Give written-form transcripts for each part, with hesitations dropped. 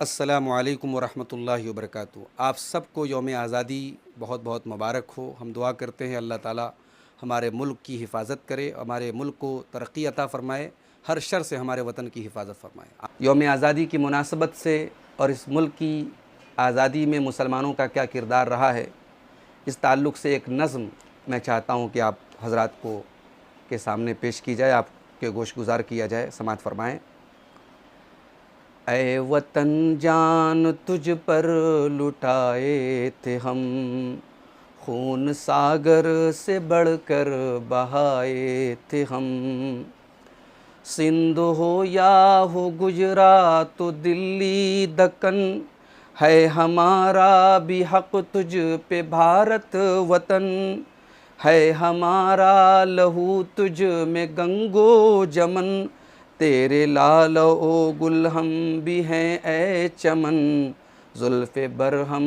अस्सलामु अलैकुम वरहमतुल्लाहि वबरकातुहू। आप सबको यौम आज़ादी बहुत बहुत मुबारक हो। हम दुआ करते हैं अल्लाह ताला हमारे मुल्क की हिफाजत करे, हमारे मुल्क को तरक्की अता फ़रमाए, हर शर से हमारे वतन की हिफाजत फ़रमाए। यौम आज़ादी की मुनासबत से और इस मुल्क की आज़ादी में मुसलमानों का क्या किरदार रहा है, इस ताल्लुक़ से एक नज़्म मैं चाहता हूँ कि आप हज़रात को के सामने पेश की जाए, आपके गोश गुज़ार किया जाए। समाअत फ़रमाएँ। ऐ वतन जान तुझ पर लुटाए थे हम, खून सागर से बढ़कर बहाए थे हम। सिंध हो या हो गुजरात तो दिल्ली दक्कन, है हमारा भी हक़ तुझ पे भारत वतन। है हमारा लहू तुझ में गंगो जमन, तेरे लाल ओ गुल हम भी हैं ए चमन। जुल्फ़े बरहम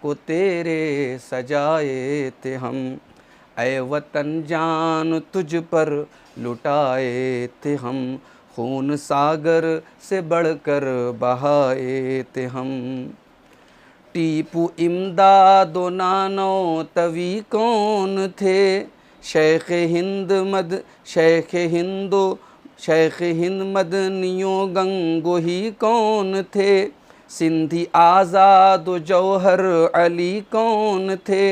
को तेरे सजाए थे हम, ऐ वतन जान तुझ पर लुटाए थे हम। खून सागर से बढ़कर बहाए थे हम। टीपू इमदादो नानो तवी कौन थे, शेख हिंद मदनियों गंगोही कौन थे। सिंधी आज़ाद जौहर अली कौन थे,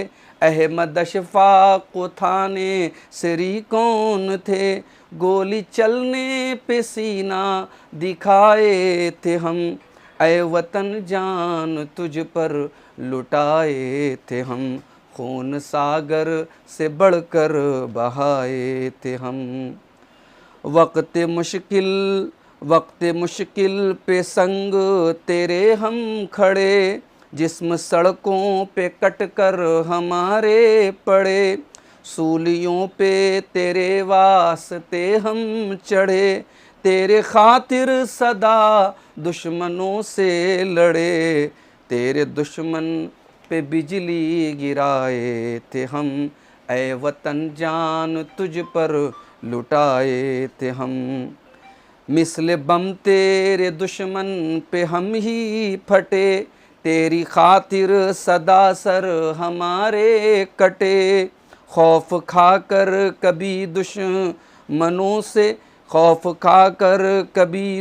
अहमद अशफाक थाने सरी कौन थे। गोली चलने पे सीना दिखाए थे हम, ऐ वतन जान तुझ पर लुटाए थे हम। खून सागर से बढ़कर बहाए थे हम। वक्त मुश्किल पे संग तेरे हम खड़े, जिस्म सड़कों पे कट कर हमारे पड़े। सूलियों पे तेरे वास्ते हम चढ़े, तेरे खातिर सदा दुश्मनों से लड़े। तेरे दुश्मन पे बिजली गिराए थे हम, ऐ वतन जान तुझ पर लुटाए थे हम। मिसले बम तेरे दुश्मन पे हम ही फटे, तेरी खातिर सदा सर हमारे कटे। खौफ खाकर कभी दुश्मनों से, खौफ खाकर कभी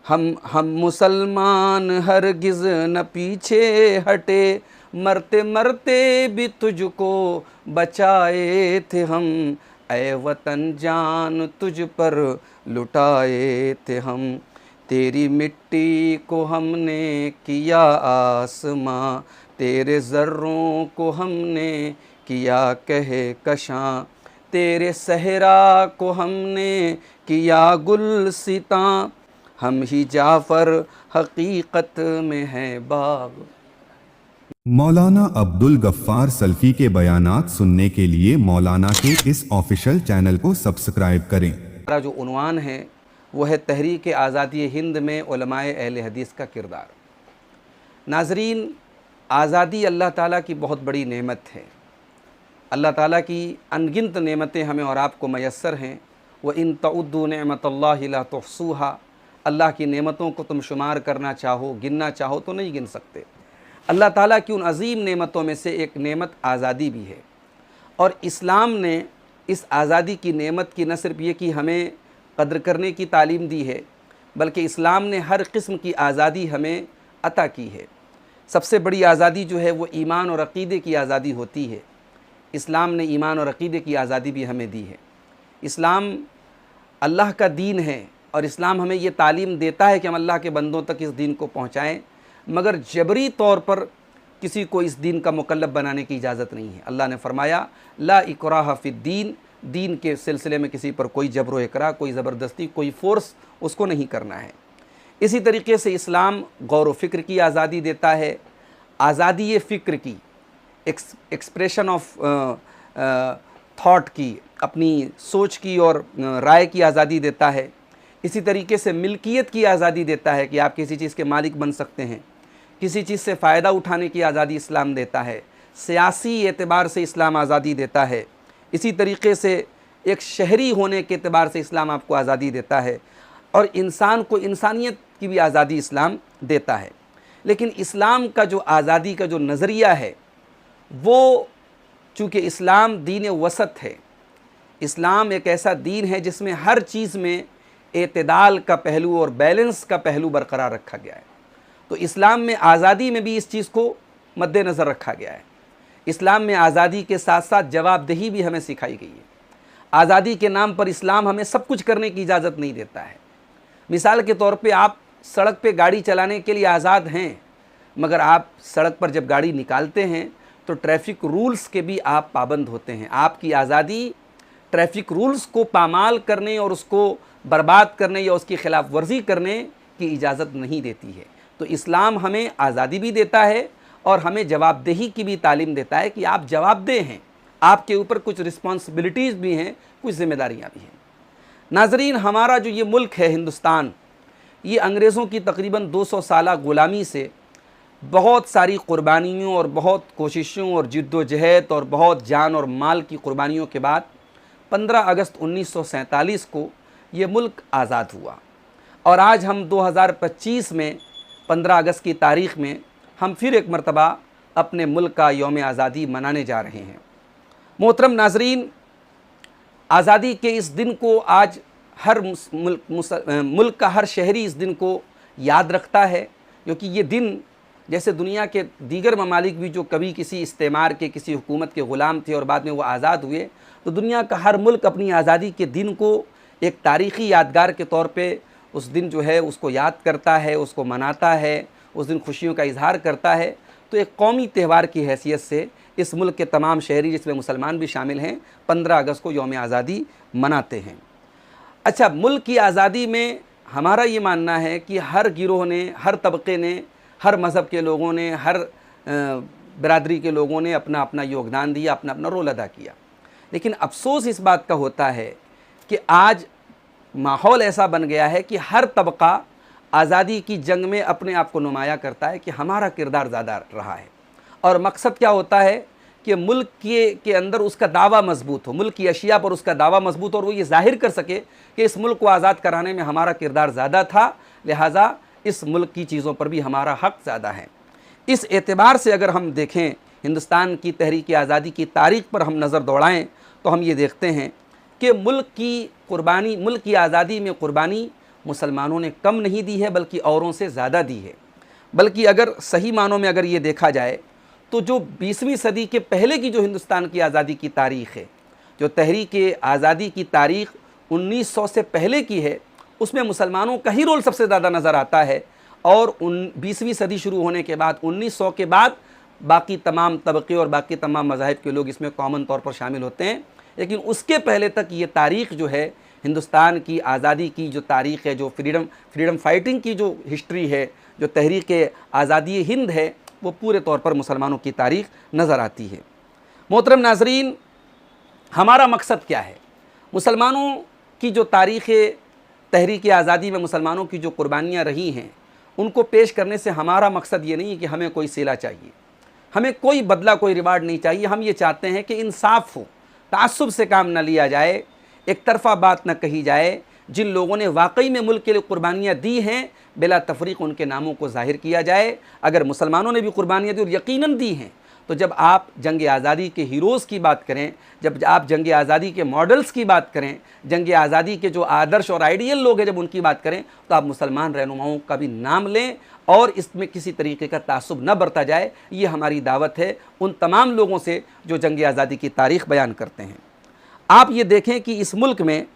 हम मुसलमान हरगिज़ न पीछे हटे। मरते मरते भी तुझको बचाए थे हम, ऐ वतन जान तुझ पर लुटाए थे हम। तेरी मिट्टी को हमने किया आसमां, तेरे ज़र्रों को हमने किया कहे कशां। तेरे सहरा को हमने किया गुलसितां, हम ही जाफ़र हकीकत में हैं बाग। मौलाना अब्दुल गफ्फार सल्फी के बयानात सुनने के लिए मौलाना के इस ऑफिशियल चैनल को सब्सक्राइब करें। हमारा जो उन्वान है वो है तहरीक आज़ादी हिंद में उलमाए अहले हदीस का किरदार। नाज़रीन, आज़ादी अल्लाह ताला की बहुत बड़ी नेमत है। अल्लाह ताला की अनगिनत नेमतें हमें और आपको मयस्सर हैं। व इन तउद्दू नेमतल्लाहि ला तुहसूहा, अल्लाह की नेमतों को तुम शुमार करना चाहो, गिनना चाहो तो नहीं गिन सकते। अल्लाह ताला की उन अज़ीम नेमतों में से एक नेमत आज़ादी भी है। और इस्लाम ने इस आज़ादी की नेमत की न सिर्फ ये कि हमें कद्र करने की तालीम दी है, बल्कि इस्लाम ने हर किस्म की आज़ादी हमें अता की है। सबसे बड़ी आज़ादी जो है वो ईमान और अक़ीदे की आज़ादी होती है। इस्लाम ने ईमान और अक़ीदे की आज़ादी भी हमें दी है। इस्लाम अल्लाह का दीन है और इस्लाम हमें ये तालीम देता है कि हम अल्लाह के बंदों तक इस दीन को पहुँचाएँ, मगर जबरी तौर पर किसी को इस दीन का मुकल्लफ बनाने की इजाज़त नहीं है। अल्लाह ने फरमाया ला इकराह फिद्दीन, दीन के सिलसिले में किसी पर कोई जबर व इकराह, कोई ज़बरदस्ती, कोई फ़ोर्स उसको नहीं करना है। इसी तरीके से इस्लाम गौर व फ़िक्र की आज़ादी देता है, आज़ादी फ़िक्र की, एक्सप्रेशन ऑफ थॉट की, अपनी सोच की और राय की आज़ादी देता है। इसी तरीके से मिल्कियत की आज़ादी देता है कि आप किसी चीज़ के मालिक बन सकते हैं। किसी चीज़ से फ़ायदा उठाने की आज़ादी इस्लाम देता है। सियासी एतबार से इस्लाम आज़ादी देता है। इसी तरीके से एक शहरी होने के एतबार से इस्लाम आपको आज़ादी देता है। और इंसान को इंसानियत की भी आज़ादी इस्लाम देता है। लेकिन इस्लाम का जो आज़ादी का जो नज़रिया है वो, चूँकि इस्लाम दीन वसत है, इस्लाम एक ऐसा दीन है जिसमें हर चीज़ में एतदाल का पहलू और बैलेंस का पहलू बरकरार रखा गया है। तो इस्लाम में आज़ादी में भी इस चीज़ को मद्देनज़र रखा गया है। इस्लाम में आज़ादी के साथ साथ जवाबदेही भी हमें सिखाई गई है। आज़ादी के नाम पर इस्लाम हमें सब कुछ करने की इजाज़त नहीं देता है। मिसाल के तौर पे आप सड़क पे गाड़ी चलाने के लिए आज़ाद हैं, मगर आप सड़क पर जब गाड़ी निकालते हैं तो ट्रैफिक रूल्स के भी आप पाबंद होते हैं। आपकी आज़ादी ट्रैफिक रूल्स को पामाल करने और उसको बर्बाद करने या उसकी खिलाफ वर्जी करने की इजाज़त नहीं देती है। तो इस्लाम हमें आज़ादी भी देता है और हमें जवाबदेही की भी तालीम देता है कि आप जवाबदेह हैं, आपके ऊपर कुछ रिस्पॉन्सिबिलिटीज़ भी हैं, कुछ ज़िम्मेदारियाँ भी हैं। नाज़रीन, हमारा जो ये मुल्क है हिंदुस्तान, ये अंग्रेज़ों की तकरीबन 200 साला ग़ुलामी से बहुत सारी क़ुरबानियों और बहुत कोशिशों और जिद्दोजहद और बहुत जान और माल की क़ुरबानियों के बाद 15 अगस्त 1947 को ये मुल्क आज़ाद हुआ। और आज हम 2025 में 15 अगस्त की तारीख़ में हम फिर एक मरतबा अपने मुल्क का यौम आज़ादी मनाने जा रहे हैं। मोहतरम नाज़रीन, आज़ादी के इस दिन को आज हर मुल्क का हर शहरी इस दिन को याद रखता है, क्योंकि ये दिन जैसे दुनिया के दीगर ममालिक भी जो कभी किसी इस्तेमार के, किसी हुकूमत के ग़ुलाम थे और बाद में वो आज़ाद हुए, तो दुनिया का हर मुल्क अपनी आज़ादी के दिन को एक तारीख़ी यादगार के तौर पे उस दिन जो है उसको याद करता है, उसको मनाता है, उस दिन खुशियों का इजहार करता है। तो एक कौमी त्यौहार की हैसियत से इस मुल्क के तमाम शहरी, जिसमें मुसलमान भी शामिल हैं, 15 अगस्त को यौम आज़ादी मनाते हैं। अच्छा, मुल्क की आज़ादी में हमारा ये मानना है कि हर गिरोह ने, हर तबके ने, हर मज़हब के लोगों ने, हर बरादरी के लोगों ने अपना अपना योगदान दिया, अपना अपना रोल अदा किया। लेकिन अफसोस इस बात का होता है कि आज माहौल ऐसा बन गया है कि हर तबका आज़ादी की जंग में अपने आप को नुमाया करता है कि हमारा किरदार ज़्यादा रहा है। और मकसद क्या होता है कि मुल्क के अंदर उसका दावा मजबूत हो, मुल्क की अशिया पर उसका दावा मजबूत हो और वो ये ज़ाहिर कर सके कि इस मुल्क को आज़ाद कराने में हमारा किरदार ज़्यादा था, लिहाजा इस मुल्क की चीज़ों पर भी हमारा हक़ ज़्यादा है। इस एतबार से अगर हम देखें, हिंदुस्तान की तहरीक आज़ादी की तारीख़ पर हम नज़र दौड़ाएँ तो हम ये देखते हैं कि मुल्क की कुर्बानी, मुल्क की आज़ादी में कुर्बानी मुसलमानों ने कम नहीं दी है, बल्कि औरों से ज़्यादा दी है। बल्कि अगर सही मानों में अगर ये देखा जाए तो जो 20वीं सदी के पहले की जो हिंदुस्तान की आज़ादी की तारीख़ है, जो तहरीक आज़ादी की तारीख़ 1900 से पहले की है, उसमें मुसलमानों का ही रोल सबसे ज़्यादा नज़र आता है। और 20वीं सदी शुरू होने के बाद 1900 के बाद बाकी तमाम तबके और बाकी तमाम मज़ाहिब के लोग इसमें कॉमन तौर पर शामिल होते हैं। लेकिन उसके पहले तक ये तारीख़ जो है, हिंदुस्तान की आज़ादी की जो तारीख़ है, जो फ्रीडम फाइटिंग की जो हिस्ट्री है, जो तहरीक आज़ादी हिंद है, वो पूरे तौर पर मुसलमानों की तारीख़ नज़र आती है। मोहतरम नाज़रीन, हमारा मकसद क्या है? मुसलमानों की जो तारीख़ तहरीक आज़ादी में मुसलमानों की जो कुर्बानियाँ रही हैं, उनको पेश करने से हमारा मकसद ये नहीं है कि हमें कोई सिला चाहिए, हमें कोई बदला, कोई रिवार्ड नहीं चाहिए। हम ये चाहते हैं कि इंसाफ हो, तासुब से काम न लिया जाए, एक तरफ़ा बात न कही जाए। जिन लोगों ने वाकई में मुल्क के लिए कुर्बानियाँ दी हैं, बिला तफरीक उनके नामों को ज़ाहिर किया जाए। अगर मुसलमानों ने भी कुर्बानियाँ दी और यकीनन दी हैं, तो जब आप जंग आज़ादी के हीरोज़ की बात करें, जब आप जंग आज़ादी के मॉडल्स की बात करें, जंग आज़ादी के जो आदर्श और आइडियल लोग हैं, जब उनकी बात करें, तो आप मुसलमान रहनुमाओं का भी नाम लें और इसमें किसी तरीके का तासुब न बरता जाए। ये हमारी दावत है उन तमाम लोगों से जो जंग आज़ादी की तारीख़ बयान करते हैं। आप ये देखें कि इस मुल्क में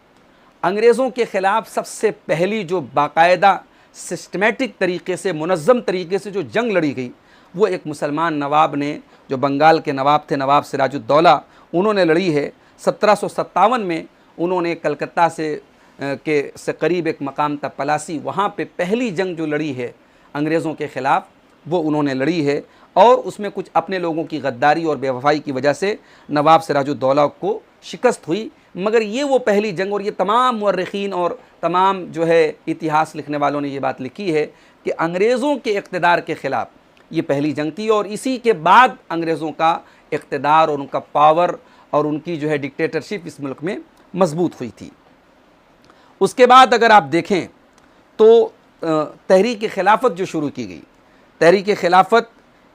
अंग्रेज़ों के ख़िलाफ़ सबसे पहली जो बाकायदा सिस्टमेटिक तरीके से, मुनज़्ज़म तरीके से जो जंग लड़ी गई, वो एक मुसलमान नवाब ने, जो बंगाल के नवाब थे, नवाब सिराजुद्दौला, उन्होंने लड़ी है। 1757 में उन्होंने कलकत्ता से करीब एक मकाम था पलासी, वहाँ पे पहली जंग जो लड़ी है अंग्रेज़ों के ख़िलाफ़, वो उन्होंने लड़ी है। और उसमें कुछ अपने लोगों की गद्दारी और बेवफाई की वजह से नवाब सिराजुद्दौला को शिकस्त हुई। मगर ये वो पहली जंग, और ये तमाम मुअर्रिखीन और तमाम जो है इतिहास लिखने वालों ने ये बात लिखी है कि अंग्रेज़ों के इक़्तिदार के ख़िलाफ़ ये पहली जंग थी। और इसी के बाद अंग्रेज़ों का इक़्तिदार और उनका पावर और उनकी जो है डिक्टेटरशिप इस मुल्क में मजबूत हुई थी। उसके बाद अगर आप देखें तो तहरीक खिलाफत जो शुरू की गई, तहरीक खिलाफत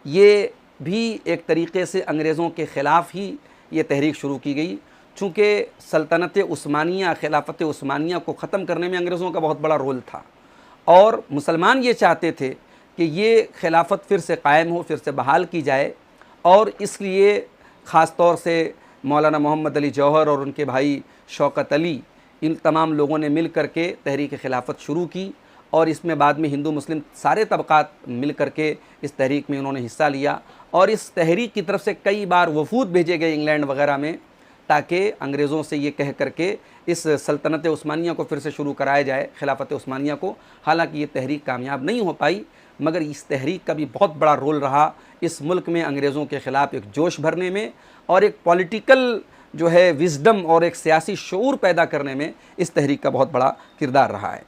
ये भी एक तरीक़े से अंग्रेज़ों के ख़िलाफ़ ही ये तहरीक शुरू की गई, चूँकि सल्तनत उस्मानिया, खिलाफत उस्मानिया को ख़त्म करने में अंग्रेज़ों का बहुत बड़ा रोल था और मुसलमान ये चाहते थे कि ये खिलाफत फिर से कायम हो, फिर से बहाल की जाए। और इसलिए ख़ास तौर से मौलाना मोहम्मद अली जौहर और उनके भाई शौकत अली, इन तमाम लोगों ने मिल कर के तहरीक खिलाफत शुरू की और इसमें बाद में हिंदू मुस्लिम सारे तबक़ात मिल कर के इस तहरीक में उन्होंने हिस्सा लिया। और इस तहरीक की तरफ से कई बार वफूद भेजे गए इंग्लैंड वगैरह में, ताकि अंग्रेज़ों से ये कह करके इस सल्तनत उस्मानिया को फिर से शुरू कराया जाए, खिलाफत उस्मानिया को। हालांकि ये तहरीक कामयाब नहीं हो पाई, मगर इस तहरीक का भी बहुत बड़ा रोल रहा इस मुल्क में अंग्रेज़ों के ख़िलाफ़ एक जोश भरने में और एक पॉलिटिकल जो है विज़डम और एक सियासी शऊर पैदा करने में इस तहरीक का बहुत बड़ा किरदार रहा है।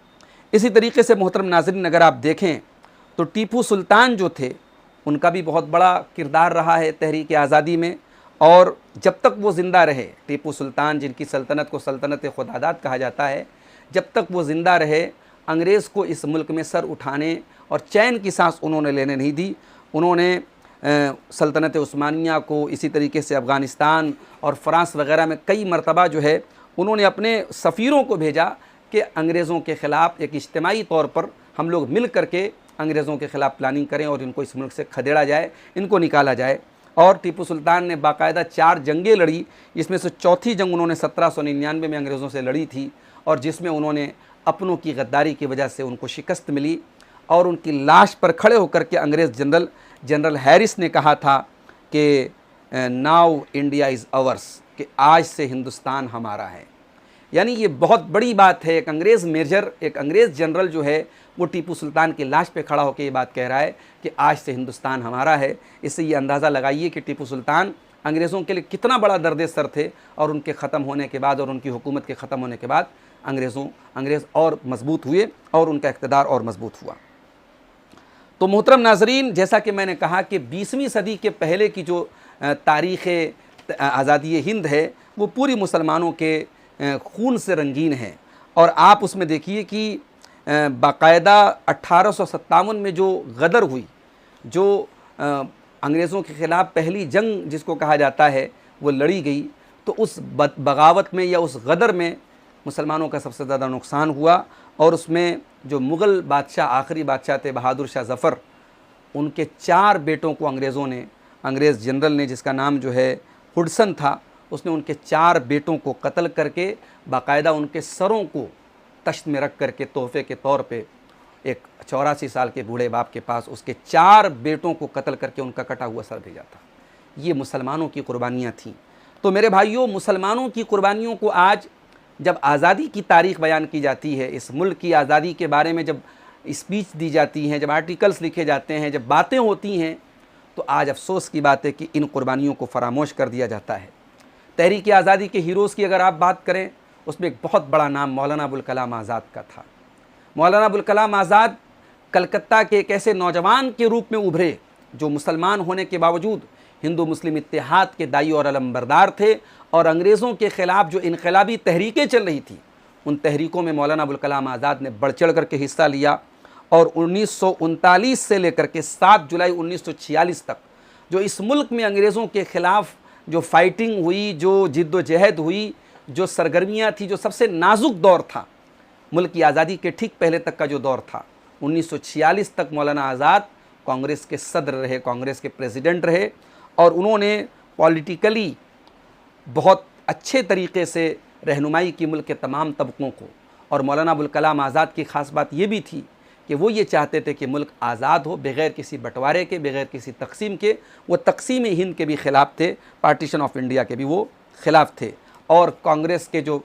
इसी तरीके से मोहतरम नाज़रीन, अगर आप देखें तो टीपू सुल्तान जो थे उनका भी बहुत बड़ा किरदार रहा है तहरीक आज़ादी में। और जब तक वो ज़िंदा रहे, टीपू सुल्तान जिनकी सल्तनत को सल्तनत खुदादाद कहा जाता है, जब तक वो ज़िंदा रहे अंग्रेज़ को इस मुल्क में सर उठाने और चैन की सांस उन्होंने लेने नहीं दी। उन्होंने सल्तनत उस्मानिया को, इसी तरीके से अफ़गानिस्तान और फ़्रांस वग़ैरह में कई मरतबा जो है उन्होंने अपने सफ़ीरों को भेजा कि अंग्रेज़ों के ख़िलाफ़ एक इज्तिमाई तौर पर हम लोग मिल कर के अंग्रेज़ों के ख़िलाफ़ प्लानिंग करें और इनको इस मुल्क से खदेड़ा जाए, इनको निकाला जाए। और टीपू सुल्तान ने बाकायदा 4 जंगें लड़ी, जिसमें से चौथी जंग उन्होंने 1799 में अंग्रेज़ों से लड़ी थी और जिसमें उन्होंने अपनों की गद्दारी की वजह से उनको शिकस्त मिली। और उनकी लाश पर खड़े होकर के अंग्रेज़ जनरल हैरिस ने कहा था कि नाउ इंडिया इज़ अवर्स, कि आज से हिंदुस्तान हमारा है। यानी ये बहुत बड़ी बात है। एक अंग्रेज़ मेजर, एक अंग्रेज़ जनरल जो है वो टीपू सुल्तान की लाश पे खड़ा होकर ये बात कह रहा है कि आज से हिंदुस्तान हमारा है। इससे ये अंदाज़ा लगाइए कि टीपू सुल्तान अंग्रेज़ों के लिए कितना बड़ा दर्द सर थे और उनके ख़त्म होने के बाद और उनकी हुकूमत के ख़त्म होने के बाद अंग्रेज़ और मजबूत हुए और उनका इक़्तिदार और मजबूत हुआ। तो मोहतरम नाज़रीन, जैसा कि मैंने कहा कि 20वीं सदी के पहले की जो तारीख़ आज़ादी हिंद है वो पूरी मुसलमानों के खून से रंगीन है। और आप उसमें देखिए कि बाकायदा 1857 में जो गदर हुई, जो अंग्रेज़ों के ख़िलाफ़ पहली जंग जिसको कहा जाता है वो लड़ी गई, तो उस बगावत में या उस गदर में मुसलमानों का सबसे ज़्यादा नुकसान हुआ। और उसमें जो मुग़ल बादशाह, आखिरी बादशाह थे बहादुर शाह ज़फ़र, उनके 4 बेटों को अंग्रेज़ जनरल ने, जिसका नाम जो है हुडसन था, उसने उनके 4 बेटों को कत्ल करके बाकायदा उनके सरों को तश्त में रख करके तोहफ़े के तौर पे एक 84 साल के बूढ़े बाप के पास उसके 4 बेटों को कत्ल करके उनका कटा हुआ सर भेजा था। ये मुसलमानों की कुर्बानियाँ थीं। तो मेरे भाइयों, मुसलमानों की कुर्बानियों को आज जब आज़ादी की तारीख़ बयान की जाती है, इस मुल्क की आज़ादी के बारे में जब स्पीच दी जाती हैं, जब आर्टिकल्स लिखे जाते हैं, जब बातें होती हैं, तो आज अफसोस की बात है कि इन कुर्बानियों को फरामोश कर दिया जाता है। तहरीक आज़ादी के हीरोज़ की अगर आप बात करें, उसमें एक बहुत बड़ा नाम मौलाना अबुल कलाम आज़ाद का था। मौलाना अबुल कलाम आज़ाद कलकत्ता के एक ऐसे नौजवान के रूप में उभरे जो मुसलमान होने के बावजूद हिंदू मुस्लिम इत्तेहाद के दाई और अलमबरदार थे। और अंग्रेज़ों के ख़िलाफ़ जो इनकलाबी तहरीकें चल रही थी, उन तहरीकों में मौलाना अबुल कलाम आज़ाद ने बढ़ चढ़ करके हिस्सा लिया। और 1939 से लेकर के 7 जुलाई 1946 तक जो इस मुल्क में अंग्रेज़ों के ख़िलाफ़ जो फाइटिंग हुई, जो जिद्दोजहद हुई, जो सरगर्मियाँ थी, जो सबसे नाजुक दौर था मुल्क की आज़ादी के ठीक पहले तक का जो दौर था, 1946 तक मौलाना आज़ाद कांग्रेस के सदर रहे, कांग्रेस के प्रेसिडेंट रहे। और उन्होंने पॉलिटिकली बहुत अच्छे तरीके से रहनुमाई की मुल्क के तमाम तबकों को। और मौलाना अबुल कलाम आज़ाद की ख़ास बात ये भी थी कि वो ये चाहते थे कि मुल्क आज़ाद हो, बग़ैर किसी बंटवारे के, बग़ैर किसी तकसीम के। वो तकसीम हिंद के भी ख़िलाफ़ थे, पार्टीशन ऑफ इंडिया के भी वो ख़िलाफ़ थे। और कांग्रेस के जो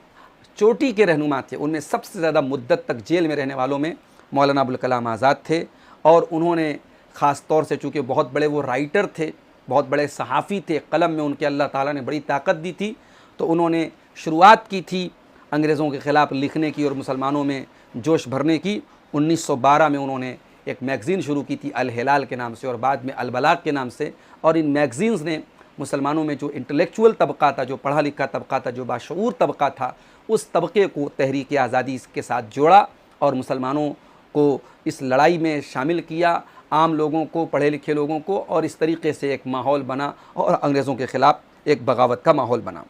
चोटी के रहनुमा थे, उनमें सबसे ज़्यादा मुद्दत तक जेल में रहने वालों में मौलाना अबुल कलाम आज़ाद थे। और उन्होंने ख़ास तौर से, चूँकि बहुत बड़े वो राइटर थे, बहुत बड़े सहाफ़ी थे, कलम में उनके अल्लाह ताला ने बड़ी ताकत दी थी, तो उन्होंने शुरुआत की थी अंग्रेज़ों के ख़िलाफ़ लिखने की और मुसलमानों में जोश भरने की। 1912 में उन्होंने एक मैगज़ीन शुरू की थी अल हिलाल के नाम से और बाद में अल बलाग के नाम से। और इन मैगज़ीन्स ने मुसलमानों में जो इंटेलेक्चुअल तबका था, जो पढ़ा लिखा तबका था, जो बाशऊर तबका था, उस तबके को तहरीक आज़ादी के साथ जोड़ा और मुसलमानों को इस लड़ाई में शामिल किया, आम लोगों को, पढ़े लिखे लोगों को, और इस तरीके से एक माहौल बना और अंग्रेज़ों के ख़िलाफ़ एक बगावत का माहौल बना।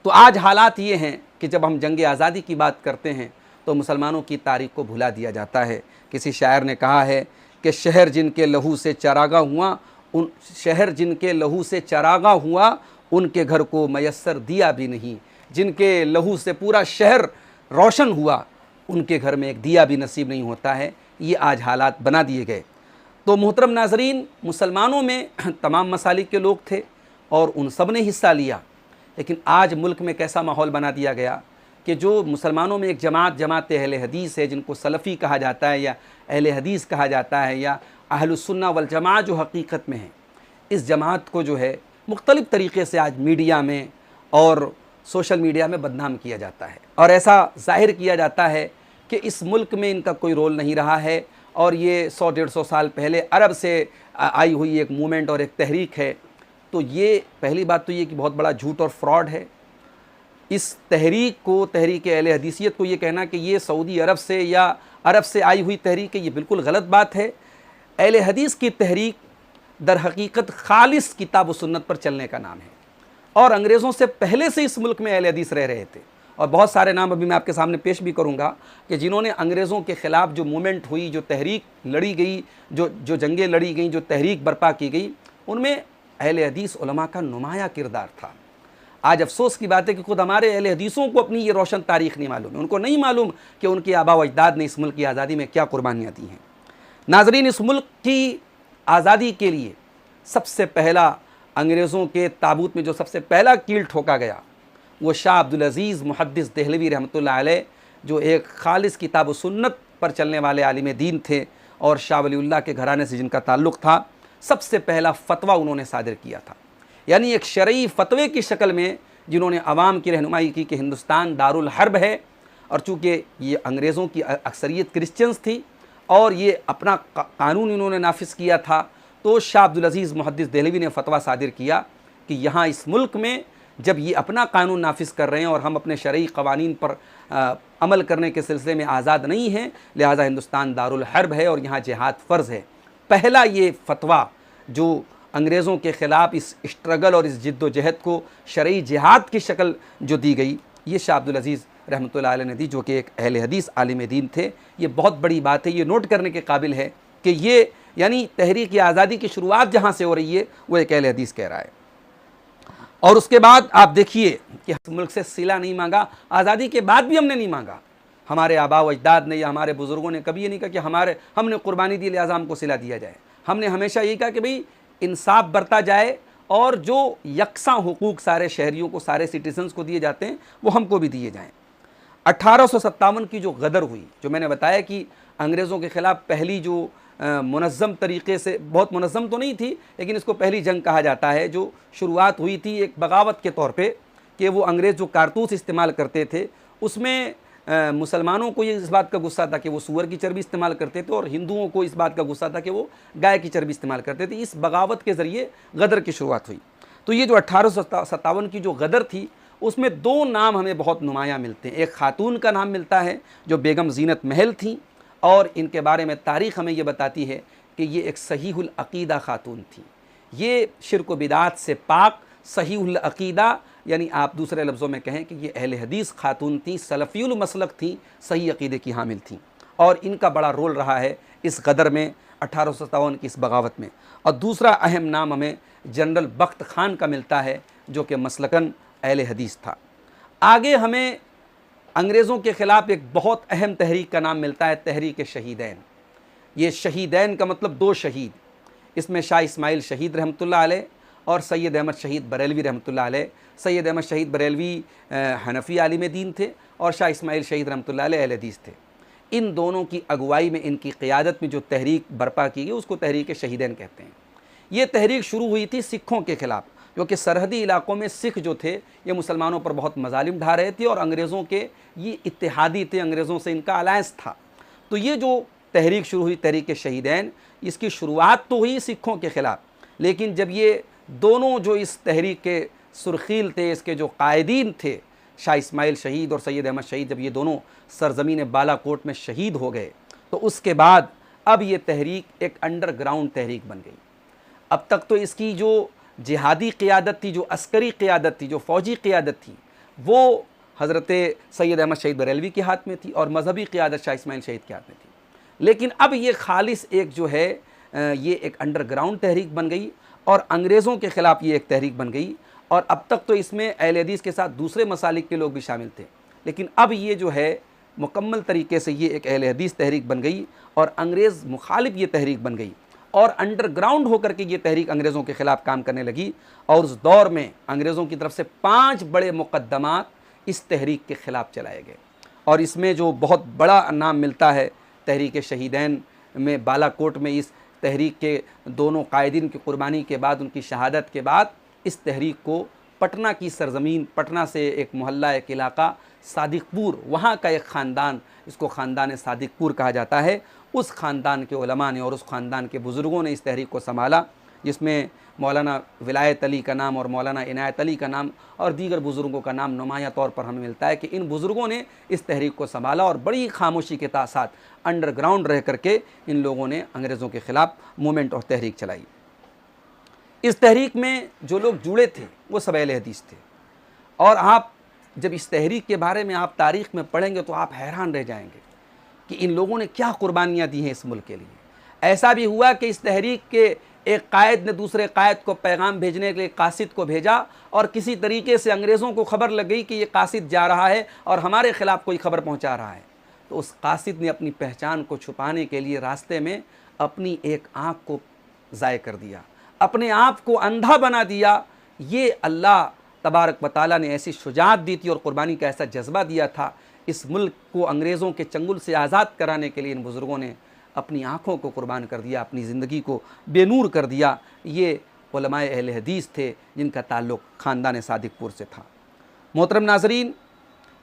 तो आज हालात ये हैं कि जब हम जंग आज़ादी की बात करते हैं तो मुसलमानों की तारीख़ को भुला दिया जाता है। किसी शायर ने कहा है कि शहर जिनके लहू से चरागा हुआ उनके घर को मयस्सर दिया भी नहीं। जिनके लहू से पूरा शहर रोशन हुआ उनके घर में एक दिया भी नसीब नहीं होता है। ये आज हालात बना दिए गए। तो मोहतरम नाज़रीन, मुसलमानों में तमाम मसालिक के लोग थे और उन सब ने हिस्सा लिया, लेकिन आज मुल्क में कैसा माहौल बना दिया गया कि जो मुसलमानों में एक जमात अहले हदीस है, जिनको सलफ़ी कहा जाता है या अहले हदीस कहा जाता है या अहलुस्सुन्ना वल जमाअह जो हकीकत में है, इस जमात को जो है मुख्तलिफ़ तरीक़े से आज मीडिया में और सोशल मीडिया में बदनाम किया जाता है और ऐसा ज़ाहिर किया जाता है कि इस मुल्क में इनका कोई रोल नहीं रहा है और ये 100-150 साल पहले अरब से आई हुई एक मूवमेंट और एक तहरीक है। तो ये पहली बात तो ये कि बहुत बड़ा झूठ और फ्रॉड है। इस तहरीक को, तहरीक अहले हदीसियत को ये कहना कि ये सऊदी अरब से या अरब से आई हुई तहरीक है, ये बिल्कुल गलत बात है। अहले हदीस की तहरीक दर हकीकत खालिस किताब व सुन्नत पर चलने का नाम है और अंग्रेज़ों से पहले से इस मुल्क में अहले हदीस रह रहे थे और बहुत सारे नाम अभी मैं आपके सामने पेश भी करूँगा कि जिन्होंने अंग्रेज़ों के ख़िलाफ़ जो मूवमेंट हुई, जो तहरीक लड़ी गई, जो जंगें लड़ी गई, जो तहरीक बर्पा की गई, उनमें अहले हदीस उलमा का नुमाया किरदार था। आज अफसोस की बात है कि खुद हमारे अहले हदीसों को अपनी ये रोशन तारीख़ नहीं मालूम है। उनको नहीं मालूम कि उनके आबा व अजदाद ने इस मुल्क की आज़ादी में क्या कुर्बानियाँ दी हैं। नाज़रीन, इस मुल्क की आज़ादी के लिए सबसे पहला अंग्रेज़ों के ताबूत में जो सबसे पहला कील ठोका गया वो शाह अब्दुल अज़ीज़ मुहद्दिस देहलवी रहमतुल्लाह अलैह, जो एक खालिस किताब व सुन्नत पर चलने वाले आलिम दीन थे और शाह वलीउल्लाह के घराने से जिनका ताल्लुक़ था, सबसे पहला फ़तवा उन्होंने सादिर किया था। यानी एक शरई फ़तवे की शक्ल में जिन्होंने आवाम की रहनुमाई की कि हिंदुस्तान दारुल हर्ब है और चूँकि ये अंग्रेज़ों की अक्सरियत क्रिश्चियंस थी और ये अपना कानून इन्होंने नाफिज किया था, तो शाह अब्दुल अज़ीज़ मुहद्दिस देहलवी ने फ़तवा सादिर किया कि यहाँ इस मुल्क में जब ये अपना कानून नाफिज कर रहे हैं और हम अपने शरई क़वानीन पर अमल करने के सिलसिले में आज़ाद नहीं हैं, लिहाजा हिंदुस्तान दारुल हर्ब है और यहाँ जिहाद फ़र्ज़ है। पहला ये फ़तवा जो अंग्रेज़ों के ख़िलाफ़ इस स्ट्रगल और इस जिद्दोजहद को शरई जिहाद की शक्ल जो दी गई, ये शाह अब्दुल अज़ीज़ रहमतुल्लाह अलैह ने दी, जो कि एक अहले हदीस आलिम दीन थे। ये बहुत बड़ी बात है, ये नोट करने के काबिल है कि ये यानी तहरीक आज़ादी की शुरुआत जहाँ से हो रही है वो एक अहले हदीस कह रहा है। और उसके बाद आप देखिए कि मुल्क से सिला नहीं मांगा, आज़ादी के बाद भी हमने नहीं मांगा। हमारे आबा व अजदाद ने या हमारे बुज़ुर्गों ने कभी ये नहीं कहा कि हमने कुर्बानी दी लिहाजा हमको सिला दिया जाए। हमने हमेशा यही कहा कि भाई इंसाफ बरता जाए और जो यकसां हुकूक सारे शहरियों को, सारे सिटीजन्स को दिए जाते हैं वो हमको भी दिए जाएँ। 1857 की जो गदर हुई, जो मैंने बताया कि अंग्रेज़ों के ख़िलाफ़ पहली जो मुनज़्ज़म तरीक़े से, बहुत मुनज़्ज़म तो नहीं थी लेकिन इसको पहली जंग कहा जाता है, जो शुरुआत हुई थी एक बगावत के तौर पे कि वो अंग्रेज़ जो कारतूस इस्तेमाल करते थे उसमें मुसलमानों को ये इस बात का गुस्सा था कि वो सूअर की चर्बी इस्तेमाल करते थे और हिंदुओं को इस बात का गुस्सा था कि वो गाय की चर्बी इस्तेमाल करते थे। इस बगावत के ज़रिए गदर की शुरुआत हुई। तो ये जो 1857 की जो गदर थी उसमें दो नाम हमें बहुत नुमायाँ मिलते हैं। एक खातून का नाम मिलता है जो बेगम ज़ीनत महल थी और इनके बारे में तारीख़ हमें ये बताती है कि ये एक सहीहुल अक़ीदा खातून थी। ये शिर्क व बिदात से पाक सहीहुल अक़ीदा, यानी आप दूसरे लफ्ज़ों में कहें कि ये अहले हदीस खातून थी, सलफ़ियुल मसलक थी, सही अक़ीदे की हामिल थी और इनका बड़ा रोल रहा है इस गदर में, 1857 की इस बगावत में। और दूसरा अहम नाम हमें जनरल बख्त ख़ान का मिलता है जो कि मसलकन अहले हदीस था। आगे हमें अंग्रेज़ों के ख़िलाफ़ एक बहुत अहम तहरीक का नाम मिलता है, तहरीक शहीदैन। ये शहीदैन का मतलब दो शहीद, इसमें शाह इस्माइल शहीद रहमतुल्लाह अलैह और सैयद अहमद शहीद बरेलवी रहमतुल्लाह अलैह। सैयद अहमद शहीद बरेलवी हनफ़ी आलिम दीन थे और शाह इस्माइल शहीद रहमतुल्लाह अलैह अहले हदीस थे। इन दोनों की अगुवाई में, इनकी क़ियादत में जो तहरीक बर्पा की गई उसको तहरीक शहीदैन कहते हैं। ये तहरीक शुरू हुई थी सिखों के ख़िलाफ़, क्योंकि सरहदी इलाक़ों में सिख जो थे ये मुसलमानों पर बहुत मजालिम ढा रहे थे और अंग्रेज़ों के ये इत्तेहादी थे, अंग्रेज़ों से इनका अलायंस था। तो ये जो तहरीक शुरू हुई तहरीक शहीदैन, इसकी शुरुआत तो हुई सिखों के ख़िलाफ़, लेकिन जब ये दोनों जो इस तहरीक के सुरखील थे, इसके जो कायदीन थे, शाह इस्माइल शहीद और सैयद अहमद शहीद, जब ये दोनों सरज़मीन बालाकोट में शहीद हो गए तो उसके बाद अब ये तहरीक एक अंडरग्राउंड तहरीक बन गई। अब तक तो इसकी जो जिहादी क़ियादत थी, जो अस्करी क़ियादत थी, जो फ़ौजी क़ियादत थी, वो हज़रत सैयद अहमद शहीद बरेलवी के हाथ में थी और मजहबी क़ियादत शाह इस्माइल शहीद के हाथ में थी। लेकिन अब ये खालिस एक जो है ये एक अंडरग्राउंड तहरीक बन गई और अंग्रेज़ों के ख़िलाफ़ ये एक तहरीक बन गई। और अब तक तो इसमें अहले हदीस के साथ दूसरे मसालिक के लोग भी शामिल थे, लेकिन अब ये जो है मुकम्मल तरीके से ये एक अहले हदीस तहरीक बन गई और अंग्रेज़ मुखालिफ ये तहरीक बन गई और अंडरग्राउंड होकर के ये तहरीक अंग्रेज़ों के ख़िलाफ़ काम करने लगी। और उस दौर में अंग्रेज़ों की तरफ से 5 बड़े मुक़द्दमात इस तहरीक के ख़िलाफ़ चलाए गए और इसमें जो बहुत बड़ा नाम मिलता है तहरीक शहीदैन में, बालाकोट में इस तहरीक के दोनों कायदीन की कुर्बानी के बाद, उनकी शहादत के बाद इस तहरीक को पटना की सरज़मीन, पटना से एक मोहल्ला, एक इलाका सादिकपुर, वहाँ का एक ख़ानदान, इसको ख़ानदान सादिकपुर कहा जाता है, उस ख़ानदान के उलमा ने और उस ख़ानदान के बुज़ुर्गों ने इस तहरीक को संभाला, जिसमें मौलाना विलायत अली का नाम और मौलाना इनायत अली का नाम और दीगर बुज़ुर्गों का नाम नुमाया तौर पर हमें मिलता है कि इन बुज़ुर्गों ने इस तहरीक को संभाला और बड़ी खामोशी के साथ अंडरग्राउंड रह करके इन लोगों ने अंग्रेज़ों के ख़िलाफ़ मूवमेंट और तहरीक चलाई। इस तहरीक में जो लोग जुड़े थे वो सब अहले हदीस थे और आप जब इस तहरीक के बारे में आप तारीख़ में पढ़ेंगे तो आप हैरान रह जाएंगे कि इन लोगों ने क्या कुर्बानियाँ दी हैं इस मुल्क के लिए। ऐसा भी हुआ कि इस तहरीक के एक कायद ने दूसरे कायद को पैगाम भेजने के लिए कासिद को भेजा और किसी तरीके से अंग्रेज़ों को खबर लग गई कि ये कासिद जा रहा है और हमारे ख़िलाफ़ कोई खबर पहुंचा रहा है। तो उस कासिद ने अपनी पहचान को छुपाने के लिए रास्ते में अपनी एक आँख को ज़ाय कर दिया, अपने आप को अंधा बना दिया। ये अल्लाह तबारक व तआला ने ऐसी शुजाअत दी थी और कुर्बानी का ऐसा जज्बा दिया था। इस मुल्क को अंग्रेज़ों के चंगुल से आज़ाद कराने के लिए इन बुज़ुर्गों ने अपनी आँखों को कुर्बान कर दिया, अपनी ज़िंदगी को बेनूर कर दिया। ये उलमाए अहले हदीस थे जिनका ताल्लुक़ ख़ानदान सादिकपुर से था। मोहतरम नाज़रीन,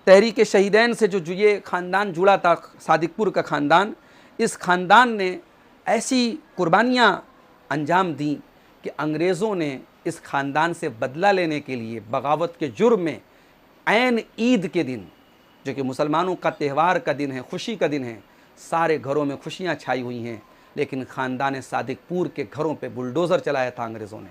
तहरीक शहीदैन से जो ये ख़ानदान जुड़ा था, सादिकपुर का ख़ानदान, इस ख़ानदान ने ऐसी कुर्बानियाँ अंजाम दी कि अंग्रेज़ों ने इस ख़ानदान से बदला लेने के लिए बगावत के जुर्म में ऐन ईद के दिन, जो कि मुसलमानों का त्यौहार का दिन है, खुशी का दिन है, सारे घरों में खुशियाँ छाई हुई हैं, लेकिन ख़ानदान सादिकपुर के घरों पे बुलडोज़र चलाया था अंग्रेज़ों ने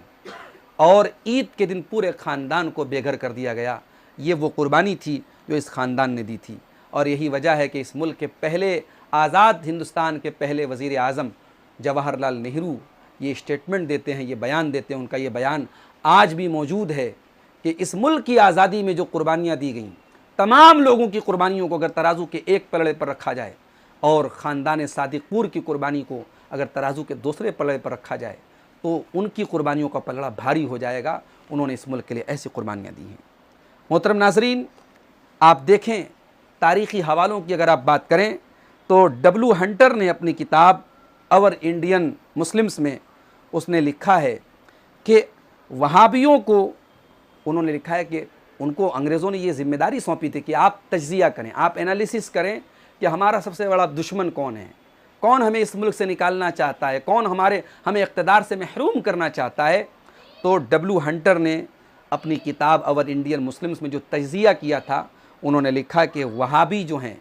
और ईद के दिन पूरे ख़ानदान को बेघर कर दिया गया। ये वो कुर्बानी थी जो इस ख़ानदान ने दी थी और यही वजह है कि इस मुल्क के पहले आज़ाद हिंदुस्तान के पहले वज़ीर आज़म जवाहरलाल नेहरू ये स्टेटमेंट देते हैं, ये बयान देते हैं। उनका ये बयान आज भी मौजूद है कि इस मुल्क की आज़ादी में जो कुर्बानियाँ दी गईं, तमाम लोगों की कुर्बानियों को अगर तराजू के एक पलड़े पर रखा जाए और ख़ानदान सादिकपुर की कुर्बानी को अगर तराजू के दूसरे पलड़े पर रखा जाए तो उनकी कुर्बानियों का पलड़ा भारी हो जाएगा। उन्होंने इस मुल्क के लिए ऐसी कुर्बानियाँ दी हैं। मोहतरम नाज़रीन, आप देखें तारीख़ी हवालों की अगर आप बात करें तो W. हंटर ने अपनी किताब अवर इंडियन मुस्लिम्स में उसने लिखा है कि वहाबियों को, उन्होंने लिखा है कि उनको अंग्रेज़ों ने ये ज़िम्मेदारी सौंपी थी कि आप तज्ज़िया करें, आप एनालिसिस करें कि हमारा सबसे बड़ा दुश्मन कौन है, कौन हमें इस मुल्क से निकालना चाहता है, कौन हमें इक़्तिदार से महरूम करना चाहता है। तो W. हंटर ने अपनी किताब अवर इंडियन मुस्लिम्स में जो तज्ज़िया किया था, उन्होंने लिखा कि वहाबी जो हैं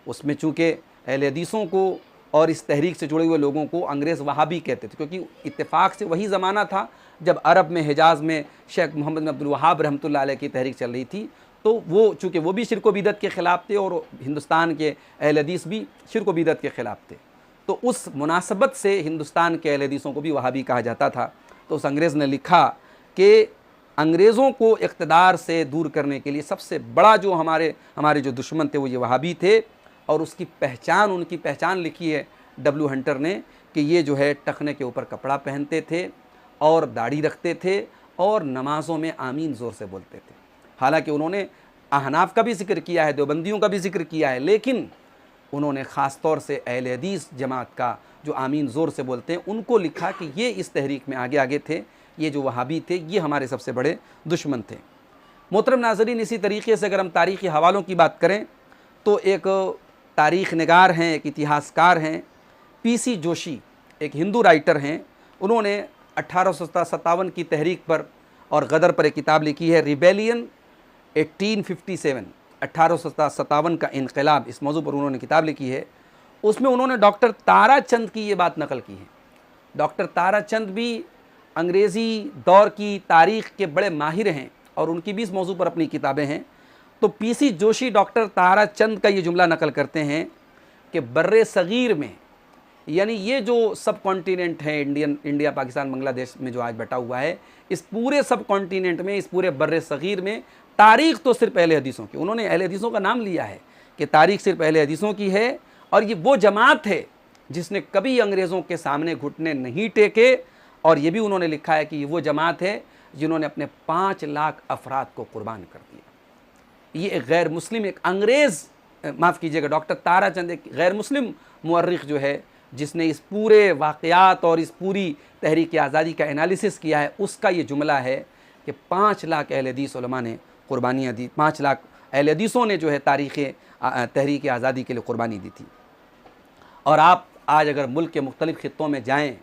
उसमें चूँकि अहले हदीसों को और इस तहरीक से जुड़े हुए लोगों को अंग्रेज़ वहाबी कहते थे, क्योंकि इत्तेफाक से वही ज़माना था जब अरब में हिजाज़ में शेख मोहम्मद बिन अब्दुल वहाब रहमतुल्लाह अलैह की तहरीक चल रही थी। तो वो चूँकि वो भी शिर्क व बिदअत के ख़िलाफ़ थे और हिंदुस्तान के अहले हदीस भी शिर्क व बिदअत के ख़िलाफ़ थे, तो उस मुनासबत से हिंदुस्तान के अहले हदीसों को भी वहाबी कहा जाता था। तो उस अंग्रेज़ ने लिखा कि अंग्रेज़ों को इक़्तिदार से दूर करने के लिए सबसे बड़ा जो हमारे जो दुश्मन थे वो ये वहाबी थे और उसकी पहचान, उनकी पहचान लिखी है W. हंटर ने कि ये जो है टखने के ऊपर कपड़ा पहनते थे और दाढ़ी रखते थे और नमाज़ों में आमीन ज़ोर से बोलते थे। हालांकि उन्होंने अहनाफ का भी ज़िक्र किया है, देवबंदियों का भी ज़िक्र किया है, लेकिन उन्होंने ख़ास तौर से अहले हदीस जमात का जो आमीन ज़ोर से बोलते हैं उनको लिखा कि ये इस तहरीक में आगे आगे थे, ये जो वहाबी थे ये हमारे सबसे बड़े दुश्मन थे। मोहतरम नाज़रीन, इसी तरीके से अगर हम तारीख़ी हवालों की बात करें तो एक तारीख़ निगार हैं, एक इतिहासकार हैं, P.C. जोशी, एक हिंदू राइटर हैं। उन्होंने 1857 की तहरीक पर और गदर पर एक किताब लिखी है, रिबेलियन 1857, 1857 का इनकलाब, इस मौजू पर उन्होंने किताब लिखी है। उसमें उन्होंने डॉक्टर ताराचंद की ये बात नकल की है। डॉक्टर ताराचंद भी अंग्रेज़ी दौर की तारीख़ के बड़े माहिर हैं और उनकी भी इस मौजू पर अपनी किताबें हैं। तो पीसी जोशी डॉक्टर ताराचंद का ये जुमला नकल करते हैं कि बर्रे सग़ीर में, यानी ये जो सब कॉन्टिनेंट है इंडिया पाकिस्तान बांग्लादेश में जो आज बटा हुआ है, इस पूरे सब कॉन्टिनेंट में, इस पूरे बर्रे सग़ीर में तारीख़ तो सिर्फ अहले हदीसों की, उन्होंने अहले हदीसों का नाम लिया है कि तारीख़ सिर्फ अहले हदीसों की है। और ये वो जमात है जिसने कभी अंग्रेज़ों के सामने घुटने नहीं टेके, और ये भी उन्होंने लिखा है कि ये वो जमात है जिन्होंने अपने 5 लाख अफराद को कुर्बान कर दिया। ये एक गैर मुस्लिम, एक अंग्रेज़, माफ़ कीजिएगा, डॉक्टर ताराचंद एक गैर मुस्लिम मुअर्रिख़ जो है, जिसने इस पूरे वाक़यात और इस पूरी तहरीक आज़ादी का एनालिसिस किया है, उसका ये जुमला है कि 5 लाख अहले हदीस उलमा ने कुर्बानियाँ दी, 5 लाख अहले हदीसों ने जो है तहरीक आज़ादी के लिए कुर्बानी दी थी। और आप आज अगर मुल्क के मुख्तलिफ़ ख़ित्तों में जाएँ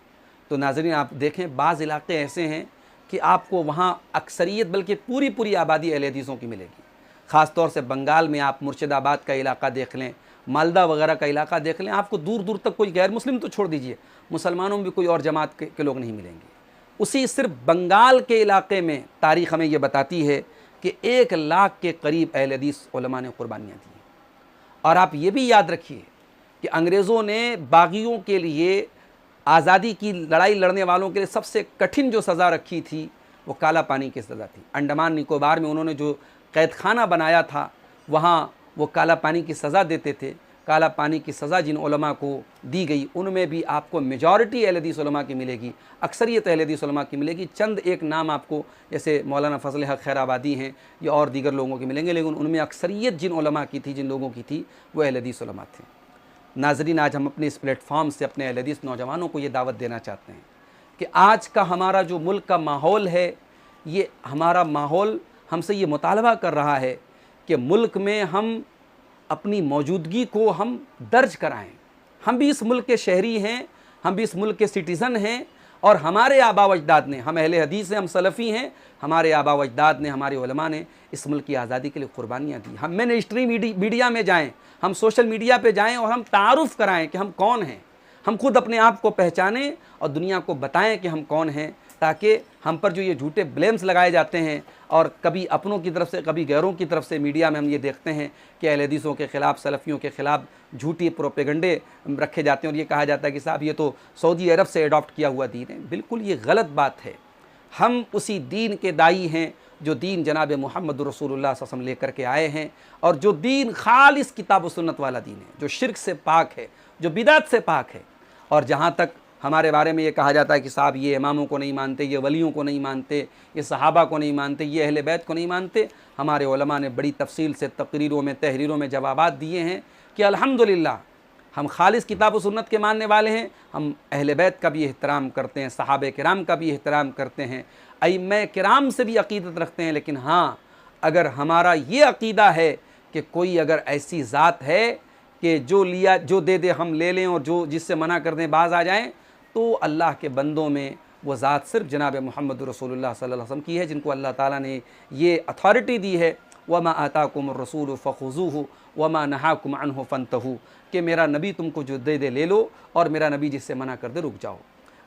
तो नाज़रीन आप देखें, बाज़ इलाक़े ऐसे हैं कि आपको वहाँ अक्सरियत बल्कि पूरी आबादी अहले हदीसों की मिलेगी। ख़ास तौर से बंगाल में आप मुर्शिदाबाद का इलाका देख लें, मालदा वगैरह का इलाका देख लें, आपको दूर दूर तक कोई गैर मुस्लिम तो छोड़ दीजिए, मुसलमानों में भी कोई और जमात के लोग नहीं मिलेंगे। उसी सिर्फ बंगाल के इलाके में तारीख़ हमें ये बताती है कि 1 लाख के करीब अहले हदीस उलमा ने कुर्बानियाँ दी। और आप ये भी याद रखिए कि अंग्रेज़ों ने बागियों के लिए, आज़ादी की लड़ाई लड़ने वालों के लिए सबसे कठिन जो सज़ा रखी थी वो काला पानी की सज़ा थी। अंडमान निकोबार में उन्होंने जो कैद खाना बनाया था, वहाँ वो काला पानी की सज़ा देते थे। काला पानी की सज़ा जिन उलमा को दी गई, उनमें भी आपको मेजॉरिटी अहले हदीस उलमा की मिलेगी, अक्सरियत अहले हदीस उलमा की मिलेगी। चंद एक नाम आपको जैसे मौलाना फजल हक खैराबादी हैं या और दीगर लोगों के मिलेंगे, लेकिन उनमें अक्सरियत जिन उलमा की थी, जिन लोगों की थी, वो अहले हदीस उलमा थे। नाज़रीन, आज हम अपने इस प्लेटफॉर्म से अपने अहले हदीस नौजवानों को ये दावत देना चाहते हैं कि आज का हमारा जो मुल्क का माहौल है, ये हमारा माहौल हमसे ये मुतालबा कर रहा है कि मुल्क में हम अपनी मौजूदगी को हम दर्ज कराएं। हम भी इस मुल्क के शहरी हैं, हम भी इस मुल्क के सिटीज़न हैं, और हमारे आबा व अजदाद ने, हम अहले हदीस हैं, हम सलफ़ी हैं, हमारे आबा व अजदाद ने, हमारे उलमा ने इस मुल्क की आज़ादी के लिए कुर्बानियाँ दी। हम मैंने स्ट्रीम मीडिया में जाएँ, हम सोशल मीडिया पे जाएँ और हम तारुफ़ कराएँ कि हम कौन हैं, हम खुद अपने आप को पहचानें और दुनिया को बताएं कि हम कौन हैं, ताकि हम पर जो ये झूठे ब्लेम्स लगाए जाते हैं और कभी अपनों की तरफ से कभी गैरों की तरफ से मीडिया में हम ये देखते हैं कि अहले हदीसों के ख़िलाफ़, सलफ़ियों के ख़िलाफ़ झूठी प्रोपेगंडे रखे जाते हैं और ये कहा जाता है कि साहब ये तो सऊदी अरब से अडॉप्ट किया हुआ दीन है। बिल्कुल ये गलत बात है। हम उसी दीन के दाई हैं जो दीन जनाब मोहम्मद रसूलुल्लाह सल्लल्लाहु अलैहि वसल्लम लेकर के आए हैं, और जो दीन खालिस किताब व सुन्नत वाला दीन है, जो शिर्क से पाक है, जो बिदात से पाक है। और जहाँ तक हमारे बारे में ये कहा जाता है कि साहब ये इमामों को नहीं मानते, ये वलियों को नहीं मानते, ये सहाबा को नहीं मानते, ये अहले बैत को नहीं मानते, हमारे उलमा ने बड़ी तफसील से तकरीरों में, तहरीरों में जवाबात दिए हैं कि अल्हम्दुलिल्लाह हम खालिस किताब व सुन्नत के मानने वाले हैं। हम अहले बैत का भी एहतराम करते हैं, सहाबे किराम का भी एहतराम करते हैं, अइम्मे किराम से भी अक़ीदत रखते हैं। लेकिन हाँ, अगर हमारा ये अक़ीदा है कि कोई अगर ऐसी ज़ात है कि जो लिया जो दे दे हम ले लें और जो जिससे मना कर दें बाज आ जाएँ, तो अल्लाह के बंदों में वो ज़ात सिर्फ जनाब मोहम्मद रसूलुल्लाह सल्लल्लाहु अलैहि वसल्लम की है, जिनको अल्लाह ताला ने ये अथॉरिटी दी है, वमा आताकुम रसूल फ़ख़ुज़ूहु वमा नहाकुम अन्हु फ़ंतहू, कि मेरा नबी तुमको जो दे दे ले लो और मेरा नबी जिससे मना कर दे रुक जाओ।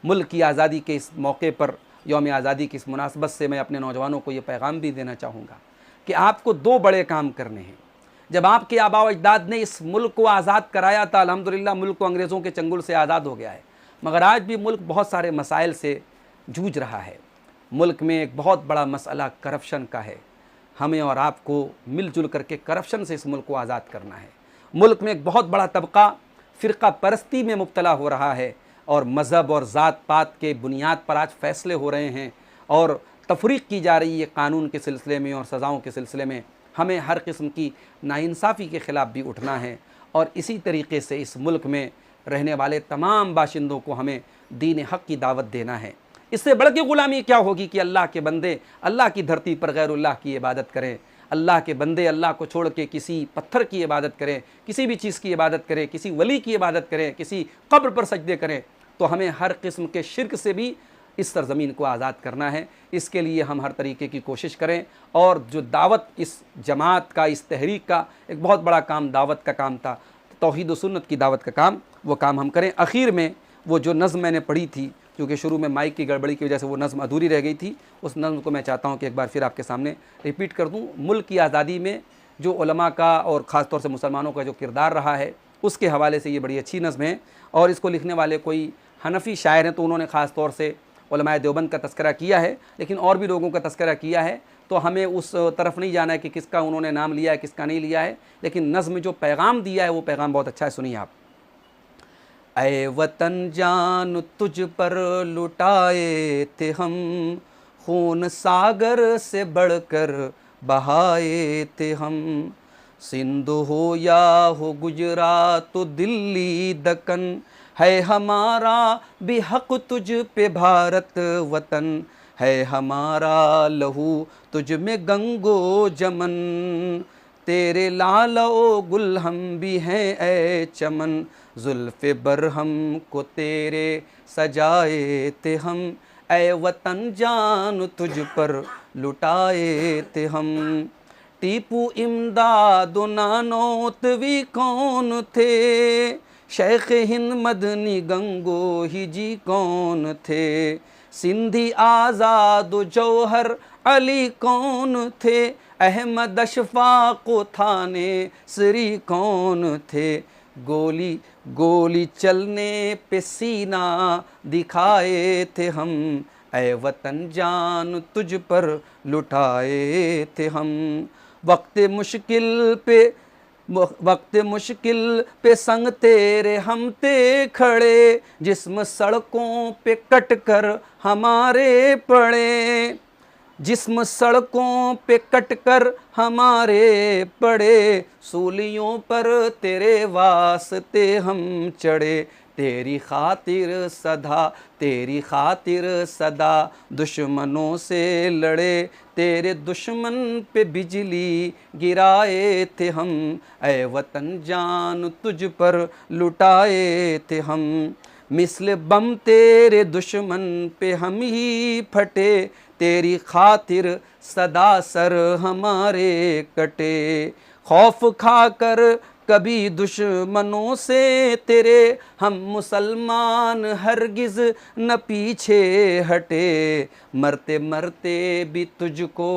मुल्क की आज़ादी के इस मौके पर, यौम आज़ादी की इस मुनासबत से मैं अपने नौजवानों को ये पैगाम भी देना चाहूँगा कि आपको 2 बड़े काम करने हैं। जब आपके आबा व अजदाद ने इस मुल्क को आज़ाद कराया था, अल्हम्दुलिल्लाह मुल्क को अंग्रेज़ों के चंगुल से आज़ाद हो गया है, मगर आज भी मुल्क बहुत सारे मसाइल से जूझ रहा है। मुल्क में एक बहुत बड़ा मसला करप्शन का है। हमें और आपको मिलजुल करके करप्शन से इस मुल्क को आज़ाद करना है। मुल्क में एक बहुत बड़ा तबका फ़िरका परस्ती में मुब्तला हो रहा है और मज़हब और ज़ात पात के बुनियाद पर आज फ़ैसले हो रहे हैं और तफरीक़ की जा रही है कानून के सिलसिले में और सज़ाओं के सिलसिले में। हमें हर किस्म की नाइंसाफ़ी के ख़िलाफ़ भी उठना है और इसी तरीके से इस मुल्क में रहने वाले तमाम बाशिंदों को हमें दीन हक़ की दावत देना है। इससे बढ़ के ग़ुलामी क्या होगी कि अल्लाह के बंदे अल्लाह की धरती पर गैरुल्लाह की इबादत करें, अल्लाह के बंदे अल्लाह को छोड़ के किसी पत्थर की इबादत करें, किसी भी चीज़ की इबादत करें, किसी वली की इबादत करें, किसी कब्र पर सजदे करें। तो हमें हर किस्म के शिर्क से भी इस सरज़मीन को आज़ाद करना है। इसके लिए हम हर तरीके की कोशिश करें और जो दावत इस जमात का, इस तहरीक का एक बहुत बड़ा काम दावत का काम था। तौहीद व सुन्नत की दावत का काम, वो काम हम करें। आखिर में वो जो नज़्म मैंने पढ़ी थी, क्योंकि शुरू में माइक की गड़बड़ी की वजह से वो नज़्म अधूरी रह गई थी, उस नज़्म को मैं चाहता हूँ कि एक बार फिर आपके सामने रिपीट कर दूँ। मुल्क की आज़ादी में जो उलमा का और ख़ास तौर से मुसलमानों का जो किरदार रहा है, उसके हवाले से ये बड़ी अच्छी नज़्म है। और इसको लिखने वाले कोई हनफ़ी शायर हैं, तो उन्होंने ख़ास तौर से उलमाए देवबंद का तज़किरा किया है, लेकिन और भी लोगों का तज़किरा किया है, तो हमें उस तरफ नहीं जाना है कि किसका उन्होंने नाम लिया है, किसका नहीं लिया है। लेकिन नज़्म में जो पैगाम दिया है वो पैगाम बहुत अच्छा है, सुनिए आप। ऐ वतन जान तुझ पर लुटाए थे हम, खून सागर से बढ़कर बहाए थे हम। सिंध हो या हो गुजरात तो दिल्ली दक्कन, है हमारा भी हक तुझ पे भारत वतन। है हमारा लहू तुझ में गंगो जमन, तेरे लाल ओ गुल हम भी हैं ए चमन। जुल्फ़े बरहम को तेरे सजाए थे हम, ए वतन जान तुझ पर लुटाए थे हम। टीपू इमदाद नानोतवी कौन थे, शेख हिंद मदनी गंगो ही जी कौन थे। सिंधी आज़ाद जौहर अली कौन थे, अहमद अशफाक थाने सरी कौन थे। गोली गोली चलने पे सीना दिखाए थे हम, ऐ वतन जान तुझ पर लुटाए थे हम। वक्त मुश्किल पे संग तेरे हम थे खड़े, जिस्म सड़कों पे कट कर हमारे पड़े। जिस्म सड़कों पे कट कर हमारे पड़े, सूलियों पर तेरे वास्ते हम चढ़े। तेरी खातिर सदा दुश्मनों से लड़े, तेरे दुश्मन पे बिजली गिराए थे हम, ऐ वतन जान तुझ पर लुटाए थे हम। मिसल बम तेरे दुश्मन पे हम ही फटे, तेरी खातिर सदा सर हमारे कटे। खौफ खाकर कभी दुश्मनों से तेरे, हम मुसलमान हरगिज़ न पीछे हटे। मरते मरते भी तुझको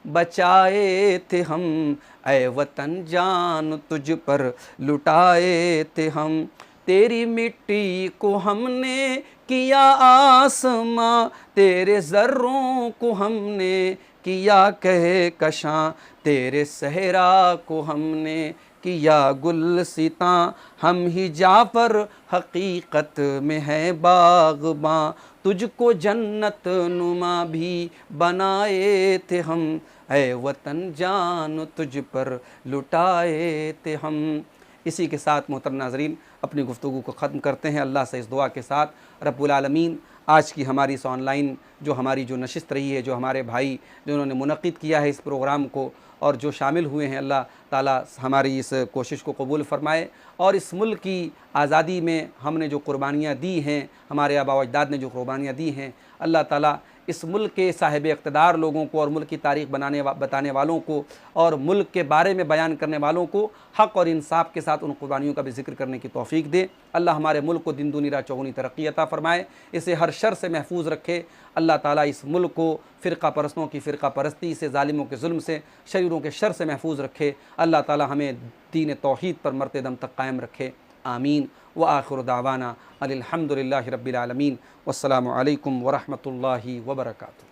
बचाए थे हम, ऐ वतन जान तुझ पर लुटाए थे हम। तेरी मिट्टी को हमने किया आसमां, तेरे ज़र्रों को हमने किया कहकशां। तेरे सहरा को हमने किया गुलसितां, हम ही जाफर हकीकत में है बाग़बां। तुझको जन्नत नुमा भी बनाए थे हम, ऐ वतन जान तुझ पर लुटाए थे हम। इसी के साथ मोहतरम नाज़रीन अपनी गुफ्तगू को ख़त्म करते हैं अल्लाह से इस दुआ के साथ, रब्बुल आलमीन आज की हमारी इस ऑनलाइन जो नशिस्त रही है, जो हमारे भाई जिन्होंने मुनक़्क़िद किया है इस प्रोग्राम को और जो शामिल हुए हैं, अल्लाह ताला हमारी इस कोशिश को कबूल फ़रमाए। और इस मुल्क की आज़ादी में हमने जो कुर्बानियाँ दी हैं, हमारे आबा व अजदाद ने जो कुर्बानियाँ दी हैं, अल्लाह ताला इस मुल्क के साहिब इक़्तिदार लोगों को और मुल्क की तारीख़ बताने वालों को और मुल्क के बारे में बयान करने वालों को हक़ और इंसाफ के साथ उन कुर्बानियों का भी ज़िक्र करने की तौफ़ीक दे। अल्लाह हमारे मुल्क को दिन दुनी रात चौगुनी तरक्की अता फ़रमाए, इसे हर शर से महफूज रखे। अल्लाह ताला इस मुल्क को फ़िरक़ा परस्तों की फ़िरक़ा परस्ती से, ज़ालिमों के जुल्म से, शरीरों के शर से महफूज रखे। अल्लाह ताला हमें दीन तौहीद पर मरते दम तक कायम रखे। आमीन। व आखिर दावाना अनिल हम्दुलिल्लाहि रब्बिल आलमीन। वस्सलामु अलैकुम व रहमतुल्लाहि व बरकातुहू।